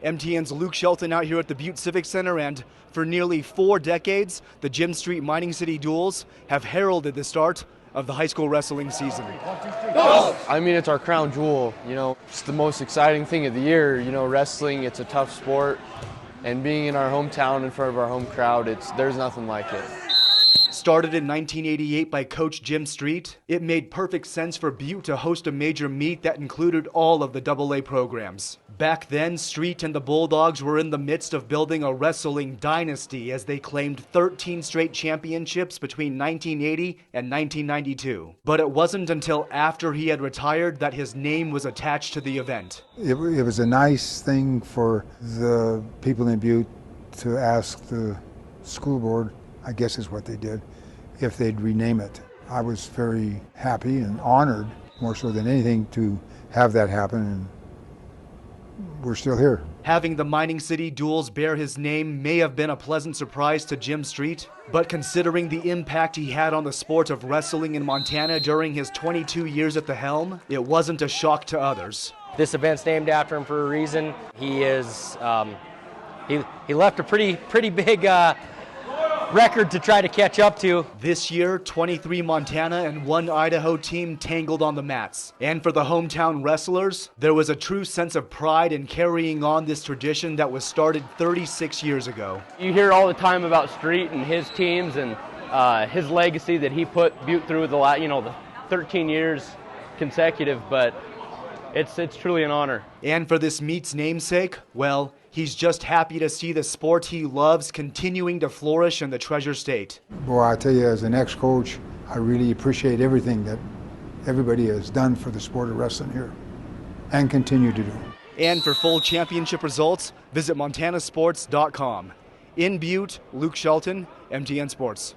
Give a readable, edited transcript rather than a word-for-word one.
MTN's Luke Shelton out here at the Butte Civic Center, and for nearly 4 decades, the Gym Street Mining City Duels have heralded the start of the high school wrestling season. I mean, it's our crown jewel, it's the most exciting thing of the year. Wrestling, it's a tough sport, and being in our hometown in front of our home crowd, there's nothing like it. Started in 1988 by Coach Jim Street, it made perfect sense for Butte to host a major meet that included all of the AA programs. Back then, Street and the Bulldogs were in the midst of building a wrestling dynasty as they claimed 13 straight championships between 1980 and 1992. But it wasn't until after he had retired that his name was attached to the event. It was a nice thing for the people in Butte to ask the school board, I guess is what they did, if they'd rename it. I was very happy and honored, more so than anything, to have that happen, and we're still here. Having the Mining City Duels bear his name may have been a pleasant surprise to Jim Street, but considering the impact he had on the sport of wrestling in Montana during his 22 years at the helm, it wasn't a shock to others. This event's named after him for a reason. He is, he left a pretty big record to try to catch up to. This year, 23 Montana and 1 Idaho team tangled on the mats. And for the hometown wrestlers, there was a true sense of pride in carrying on this tradition that was started 36 years ago. You hear all the time about Street and his teams and his legacy that he put Butte through the 13 years consecutive, but it's truly an honor. And for this meet's namesake, well, he's just happy to see the sport he loves continuing to flourish in the Treasure State. Boy, I tell you, as an ex-coach, I really appreciate everything that everybody has done for the sport of wrestling here and continue to do. And for full championship results, visit montanasports.com. In Butte, Luke Shelton, MTN Sports.